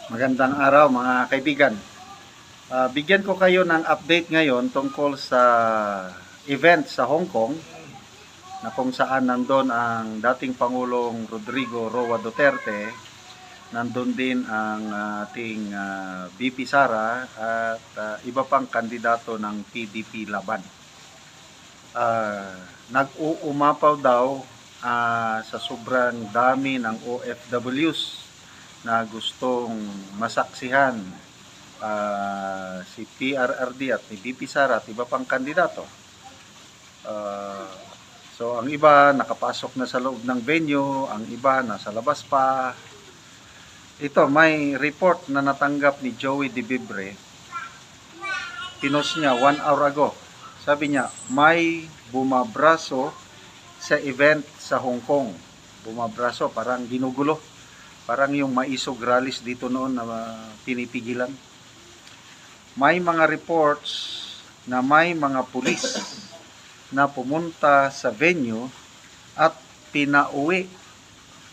Magandang araw mga kaibigan. Bigyan ko kayo ng update ngayon tungkol sa event sa Hong Kong na kung saan nandun ang dating Pangulong Rodrigo Roa Duterte, nandun din ang ating VP Sara at iba pang kandidato ng PDP Laban. Nag-uumapaw daw sa sobrang dami ng OFWs na gustong masaksihan si PRRD at ni VP Sara at iba pang kandidato. So ang iba nakapasok na sa loob ng venue, ang iba nasa labas pa. Ito, may report na natanggap ni Joey De Vibre. Pinost niya 1 hour ago. Sabi niya, may bumabraso sa event sa Hong Kong. Bumabraso, parang ginugulo. Parang yung maisog rallies dito noon na pinipigilan. May mga reports na may mga pulis na pumunta sa venue at pinauwi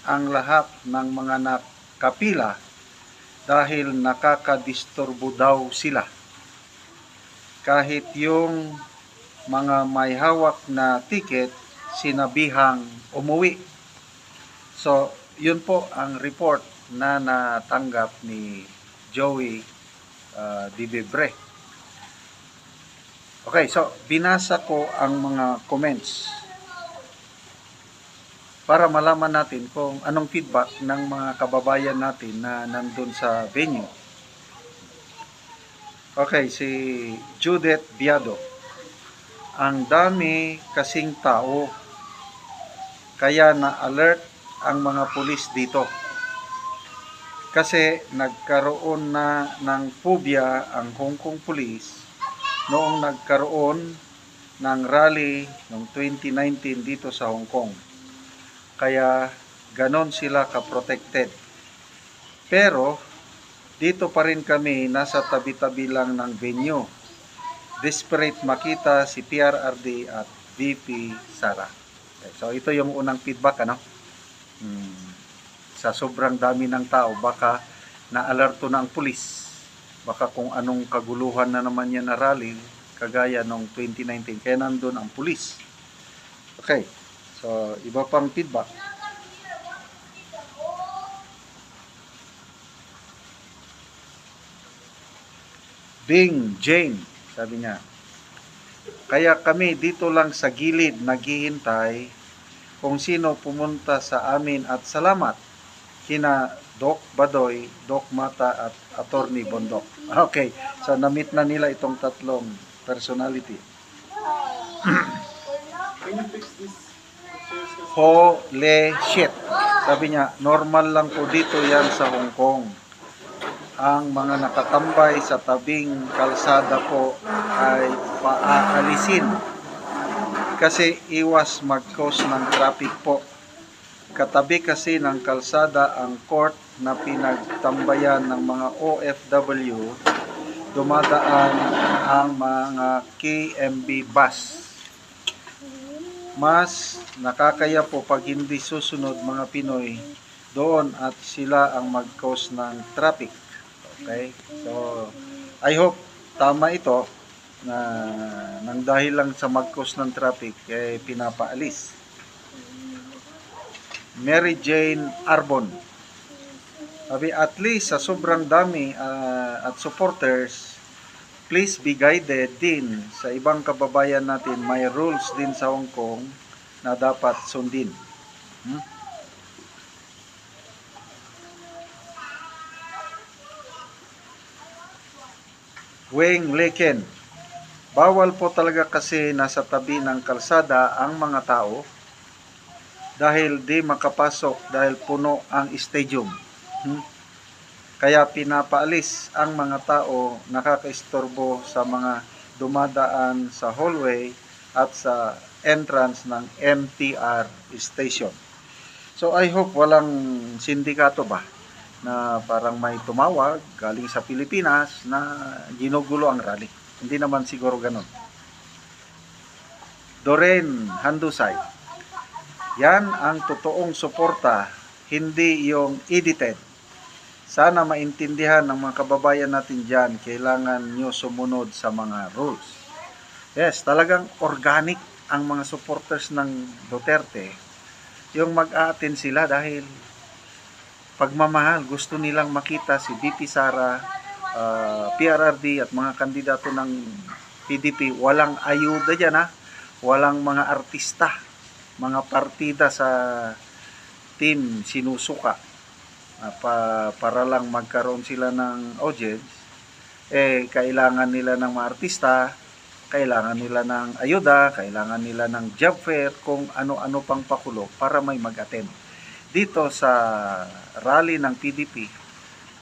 ang lahat ng mga nakapila dahil nakakadisturbo daw sila. Kahit yung mga may hawak na ticket, sinabihang umuwi. So, yun po ang report na natanggap ni Joey De Vibre. Okay, so binasa ko ang mga comments para malaman natin kung anong feedback ng mga kababayan natin na nandun sa venue. Okay, si Judith Biado. Ang dami kasing tao, kaya na-alert ang mga pulis dito. Kasi nagkaroon na ng phobia ang Hong Kong Police noong nagkaroon ng rally noong 2019 dito sa Hong Kong. Kaya ganon sila ka-protected. Pero dito pa rin kami nasa tabi-tabi lang ng venue. Desperate makita si PRRD at VP Sara. Okay, so ito yung unang feedback, ano? Sa sobrang dami ng tao, baka na-alerto na ang pulis. Baka kung anong kaguluhan na naman yan na rally, kagaya noong 2019, kaya nandun ang pulis. Okay, so iba pang feedback. Bing Jane, sabi niya, kaya kami dito lang sa gilid naghihintay kung sino pumunta sa amin at salamat kina Doc Badoy, Doc Mata at Attorney Bondok. Okay, so na-meet na nila itong tatlong personality. Holy shit. Sabi niya, normal lang po dito yan sa Hong Kong. Ang mga nakatambay sa tabing kalsada po ay paaalisin kasi iwas mag-cause ng traffic po. Katabi kasi ng kalsada ang court na pinagtambayan ng mga OFW, dumadaan ang mga KMB bus. Mas nakakaya po pag hindi susunod mga Pinoy doon at sila ang mag-cause ng traffic. Okay? So, I hope tama ito na nang dahil lang sa mag-cause ng traffic pinapaalis. Mary Jane Arbon. Sabi, at least sa sobrang dami at supporters, please be guided din sa ibang kababayan natin. May rules din sa Hong Kong na dapat sundin. Weng Leken. Bawal po talaga kasi nasa tabi ng kalsada ang mga tao dahil di makapasok dahil puno ang stadium. Kaya pinapaalis ang mga tao nakakaistorbo sa mga dumadaan sa hallway at sa entrance ng MTR station. So I hope walang sindikato ba na parang may tumawag galing sa Pilipinas na ginugulo ang rally. Hindi naman siguro ganun. Doreen Handusay. Yan ang totoong suporta, hindi yung edited. Sana maintindihan ng mga kababayan natin dyan, kailangan nyo sumunod sa mga rules. Yes, talagang organic ang mga supporters ng Duterte. Yung mag-a-attend sila dahil pagmamahal, gusto nilang makita si VP Sara, PRRD at mga kandidato ng PDP. Walang ayuda dyan ha. Walang mga artista, mga partida sa team sinusuka para lang magkaroon sila ng audience. Kailangan nila ng mga artista, kailangan nila ng ayuda, kailangan nila ng job fair, kung ano-ano pang pakulo para may mag-attend. Dito sa rally ng PDP,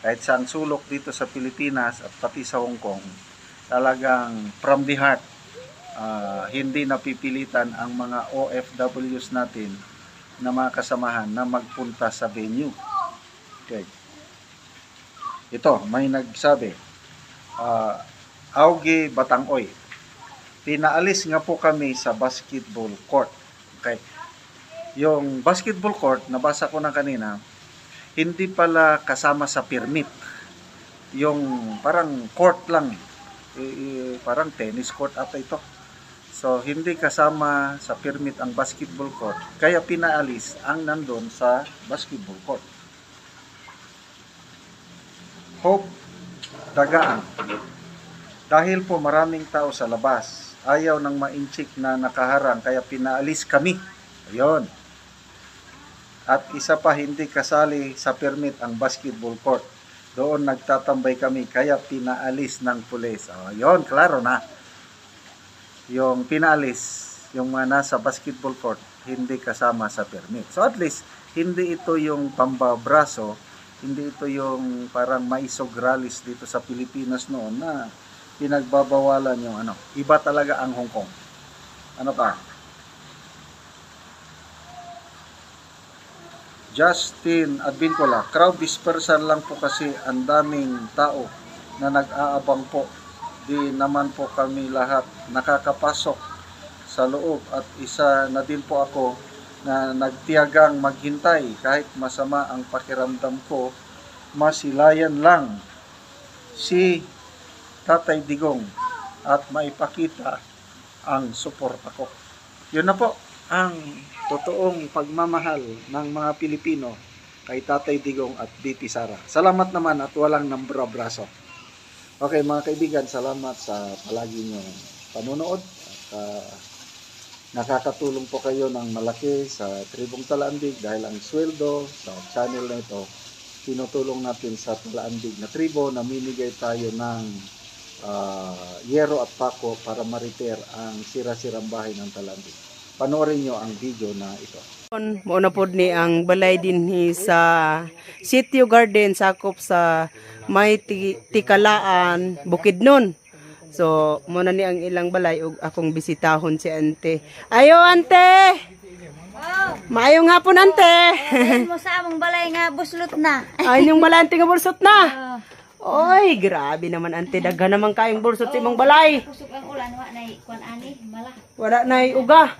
kahit saang sulok dito sa Pilipinas at pati sa Hong Kong, talagang from the heart, hindi napipilitan ang mga OFWs natin na mga kasamahan na magpunta sa venue. Okay. Ito, may nagsabi, Augie Batangoy, pinaalis nga po kami sa basketball court. Okay. Yung basketball court, nabasa ko na kanina, hindi pala kasama sa permit. Yung parang court lang, parang tennis court ata ito. So, hindi kasama sa permit ang basketball court. Kaya pinaalis ang nandun sa basketball court. Hope Dagaan. Dahil po maraming tao sa labas, ayaw ng ma-inchik na nakaharang, kaya pinaalis kami. Ayun. At isa pa, hindi kasali sa permit ang basketball court. Doon nagtatambay kami, kaya pinaalis ng pulis. Ayun, klaro na. Yung pinaalis, yung mga nasa basketball court, hindi kasama sa permit. So at least, hindi ito yung pambabraso, hindi ito yung parang maisogralis dito sa Pilipinas noon na pinagbabawalan yung ano. Iba talaga ang Hong Kong. Ano pa? Justin Advincola, crowd dispersal lang po kasi ang daming tao na nag-aabang po. Di naman po kami lahat nakakapasok sa loob at isa na din po ako na nagtiyagang maghintay kahit masama ang pakiramdam ko, masilayan lang si Tatay Digong at maipakita ang suporta ko. Yun na po ang totoong pagmamahal ng mga Pilipino kay Tatay Digong at VP Sara. Salamat naman at walang nambrabraso. Okay mga kaibigan, salamat sa palagi nyo panunood at nakakatulong po kayo ng malaki sa Tribong Talaandig dahil ang sweldo sa channel na ito tinutulong natin sa Talaandig na tribo. Namimigay tayo ng yero at pako para ma-repair ang sira-sirang bahay ng Talaandig. Panoorin nyo ang video na ito. Muna po ni ang balay din sa Sitio Garden sakop sa may Tikalaan, Bukidnon. So, muna ni ang ilang balay ug akong bisitahon si ante. Ayo ante! Oh, Maayong hapon ante! dahil mo sa among balay nga buslot na. Ay, yung malante nga bulsot na! Oh, Oy, grabe naman ante. Daghan naman kayong bulsot sa imong balay. kusog ang ulan, wa na kuan ani, mala. Wala na uga.